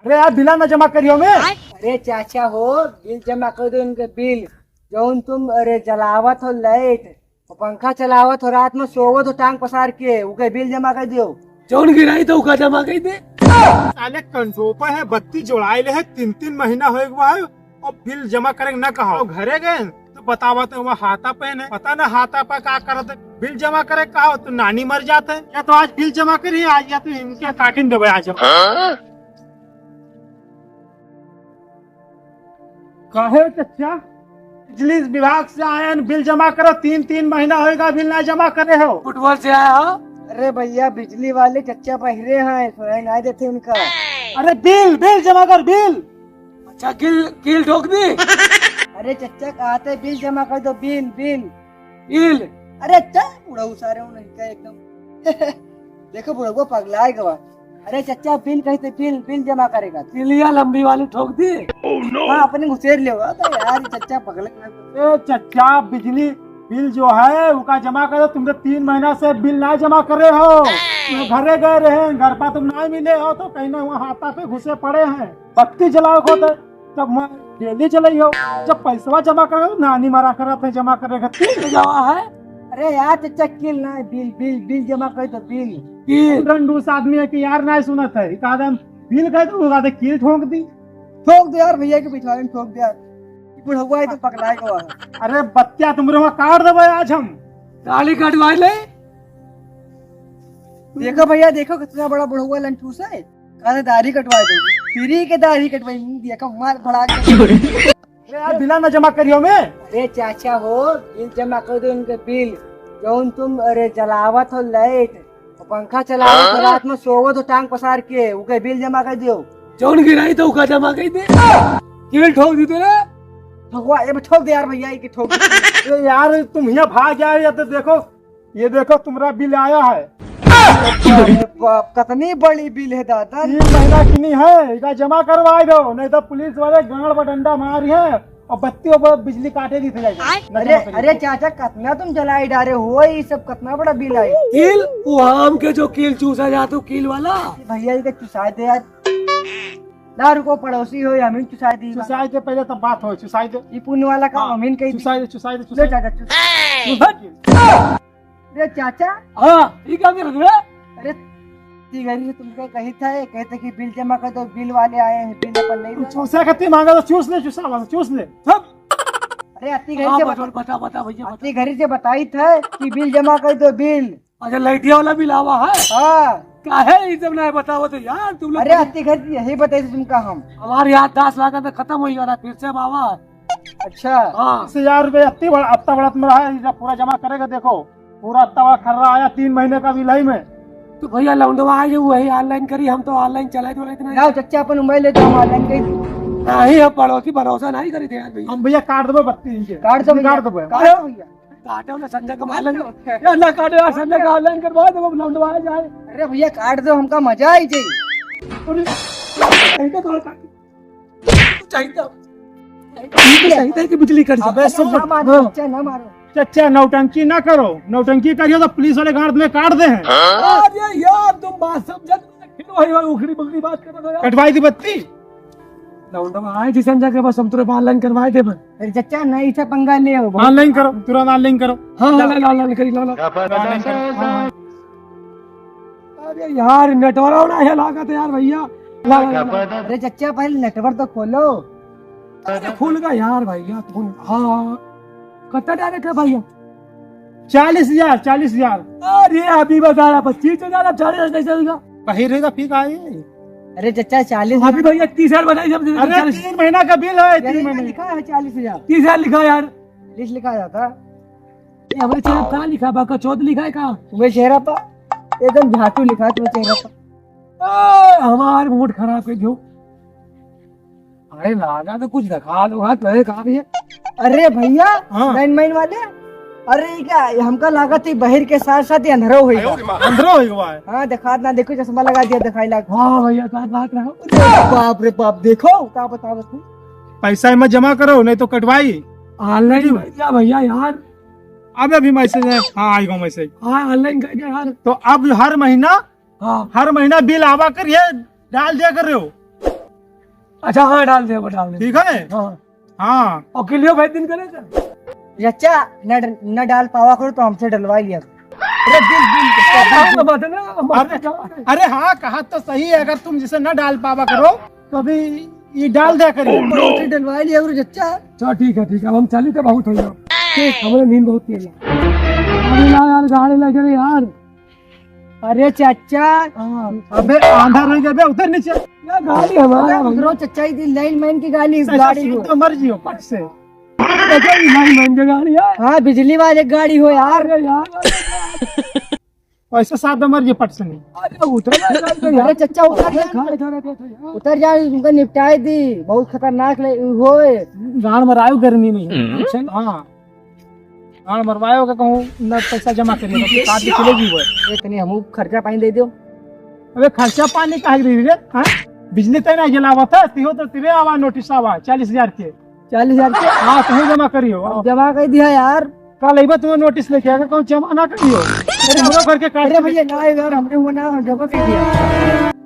अरे यार बिला न जमा करियो में। अरे चाचा हो, बिल जमा कर दो इनके बिल। जौन तुम अरे जलावत हो लाइट, पंखा चलावत हो, रात में सोवत हो टांग पसार के, उके बिल जमा कर दियो। जौन गिराई तो उका जमा कर दे। साले कंट्रोपर है, बत्ती जोड़ाए ले है, 3 महीना हो गया है और बिल जमा करे न कहा। घरे गए तो बतावा तो वहाँ हाथा पे ने पता ना हाथा पे क्या करते, बिल जमा करे कहा तो नानी मर जाते हैं। या तो आज बिल जमा करिए आज, या तो इनके काटिन देवे आज। काहे चचा बिजली विभाग से आए हैं, बिल जमा करो। 3 महीना होगा बिल ना जमा करे हो। फुटबॉल से आया हो? अरे भैया बिजली वाले चचा बहिरे हैं, तो नहीं देते उनका। अरे बिल जमा कर बिल। अच्छा कील ठोक दी। अरे चचा कहते बिल जमा कर दो, बिल बिल कील। अरे अच्छा बुढ़ऊ सारे उनका एकदम देखो बुढ़ऊ पगलाए गवा। अरे चचा बिल कहते बिल बिल जमा करेगा। किलिया लंबी वाली ठोक दी। हाँ अपने घुसेर ले तो यार चचा पगले। ए चचा बिजली बिल जो है उसका जमा करो। तुमने 3 महीना से बिल ना जमा करे हो। तुम घरे गए रहे, घर पर तुम ना मिले हो तो कहीं ना वहाँ हाथा पे घुसे पड़े हैं। बत्ती जलाओ को तो तब मैं डेली चलाई हो। जब पैसा जमा करो नानी मरा कर जमा करेगा जमा है। अरे यार चचा किल ना बिल बिल बिल जमा कर दो बिल। कील रंडूस आदमी है कि यार ना सुनत है आदम बिल कह तो कील ठोक दी। ठोक दो यार भैया के पिछवाड़े में ठोक दो यार, बुढ़वा है तो पगलाए गवा। अरे बत्तिया तुमरे वहाँ काट देवे आज हम। दाढ़ी कटवा ले। देखो भैया देखो कितना बड़ा बुढ़वा लंठूस है, कहते दाढ़ी कटवा दो। तेरी के दाढ़ी कटवाई देखो मार भड़ा के। अरे यार बिला न जमा करियो में। अरे चाचा हो, बिल जमा कर दो इनके बिल। जौन तुम अरे जलावत हो लाइट, पंखा चलावत हो, रात में सोवत हो टांग पसार के, उके बिल जमा कर दियो। जौन गिराई तो उका जमा कर दे। कील ठोक दी तेरे। ठोकवा ये ठोक दे यार भैया की ठोक। अरे यार तुम यहाँ भाग जाए या तो देखो ये देखो तुम्हारा बिल आया है। कितनी बड़ी बिल है दादा। 3 महीना की नहीं है, इसका जमा करवाए दो नहीं तो पुलिस वाले गाड़ पर डंडा मारी है और बत्ती और बिजली काटे दी थे। अरे अरे चाचा कितना तुम जलाई डारे हो, ये सब कितना बड़ा बिल है। कील वो आम के जो कील चूसा जाता कील वाला। भैया जी का चुसाए दे यार। ना रुको पड़ोसी हो अमीन चुसाए दी। चुसाई दे पहले तो बात हो। चुसाई दे ये पुण्य वाला काम अमीन कही दी। चुसाई दे ले चाचा अरे चाचा हाँ ठीक है मेरे। अरे ती घरी से तुमको कही था कहते कि बिल जमा कर दो, बिल वाले आए हैं, बिल अपन नहीं दो। चूसा खत्ती मांगा तो चूस ले, चूसा वाला चूस ले सब। अरे अति घरी से बता बता भैया। अति घरी से बताई था कि बिल जमा कर दो बिल। अच्छा लाइटिया वाला बिल आवा है। हाँ काहे ये सब नहीं बताओ तो यार तुम लोग। अरे अति घरी यही बताई थी तुमका हम। हमारे यहाँ 10 लाख तो खत्म हो गया फिर से बाबा। अच्छा हाँ 10,000 रुपये अत्ता बड़ा तुम्हारा है, जब पूरा जमा करेगा देखो पूरा अत्ता बड़ा खर्रा आया 3 महीने का बिल है में। तो भैया लौंडवा आए वही ऑनलाइन करी, हम तो ऑनलाइन चलाए तो इतना जाओ चचा अपन मोबाइल ले जाओ ऑनलाइन कही थी। नहीं हम पड़ोसी भरोसा नहीं करी थे यार भैया। हम भैया काट देबो बत्ती इनके काट दो काट देबो। काट दो भैया। काटे ना संजय का ऑनलाइन यार ना काटे यार संजय का ऑनलाइन करवा दो लौंडवा आ जाए। अरे भैया काट दो, हमका मजा आई जाए। चाहिए कि बिजली कट जाए। अबे सब ना मारो चचा, ना मारो। चचा नौटंकी ना करो, नौटंकी करियो तो पुलिस वाले गार्ड में काट दे हैं। अरे यार तुम बात समझ फिर वही उखड़ी बखड़ी बात कर रहे हो यार। कटवाई दी बत्ती। लौंडवा आए थी संजय के बस हम तुरंत ऑनलाइन करवाए थे। अरे चचा नहीं से पंगा ले हो। ऑनलाइन करो, तुरंत ऑनलाइन करो। हाँ ऑनलाइन करी लो। ऑनलाइन करो। हाँ। अरे यार नेटवर्क होना है लागत यार भैया। अरे चचा पहले नेटवर्क तो खोलो। फूल का यार भैया फूल। हाँ कितना डायरेक्ट है भैया? 40,000 अरे अभी बता रहा 25,000 अब 40,000 कैसे होगा? रहेगा फिर आए। अरे चचा 40 अभी भैया 30,000 बनाई जब अरे 3 महीना का बिल है, 3 महीने लिखा है 40,000। 30,000 लिखा यार। 40 लिखा जाता। ये हमारे चेहरा कहाँ लिखा बाका चौथ लिखा है कहाँ? तुम्हें चेहरा पर एकदम झाटू लिखा है तुम्हें चेहरा पर। हमारे मूड खराब कर दो। अरे लागा तो कुछ दिखा दो हाथ में कहाँ भी है। अरे भैया हाँ। 9 महीने वाले। अरे क्या हमका लागत है बहिर के साथ साथ ही अंधेरा हुई। अंदर हो गया है। हाँ दिखा ना देखो चश्मा लगा दिया दिखाई लग। हाँ भैया कहाँ बात रहा। बाप रे बाप देखो क्या बताओ तुम। पैसा मत जमा करो नहीं तो कटवाई। ऑनलाइन भैया भैया यार। अब अभी मैसेज है। हाँ आएगा मैसेज। हाँ ऑनलाइन कर दिया यार। तो अब हर महीना हाँ बिल आवा कर ये डाल दिया कर रहे हो। अच्छा हाँ डाल दे डाल दे। ठीक है। हाँ हाँ और किलियो भाई दिन करे था। चचा न डाल पावा करो तो हमसे डलवा लिया। अरे बिल अरे अरे हाँ कहा तो सही है, अगर तुम जिसे न डाल पावा करो तो अभी ये डाल दिया करिए। डलवा लिया करो चचा। चलो ठीक है अब हम चली तो बहुत हो गया। ठीक हमारे नींद बहुत तेज है। गाड़ी ला यार गाड़ी ले चले यार। अरे चाचा हाँ अबे आंधा रह गया बे, उधर नीचे। यार गाड़ी हमारा है भैया। चचा ही लाइन मैन की गाड़ी इस ऐसा गाड़ी सीट हो। तो मर्जी हो पट से। अच्छा ये भाई महंगी गाड़ी है। हाँ बिजली वाले गाड़ी हो यार। अरे यार ऐसे साथ मर्जी पट से नहीं। अरे उतर अरे चचा उतर जा, उतर जा, उनका निपटाए दी। बहुत खतरनाक होए। गाड़ मरायो गर्मी में। हाँ गाड़ मरवायो का कहूँ न पैसा जमा करिए तो काट के चलेगी वो। इतनी हम खर्चा पानी दे दो। अबे खर्चा पानी का रे हाँ? बिजली तय नहीं जलावा था तिहो तो तिरे आवा नोटिस आवा 40,000 के। 40,000 के हाँ कहीं जमा करियो। जमा कर दिया यार। कल अबे तुम्हें नोटिस लेके आएगा कहूँ जमा ना करियो। अरे हम करके काट अरे भैया ना यार हमने वो ना जमा कर दिया।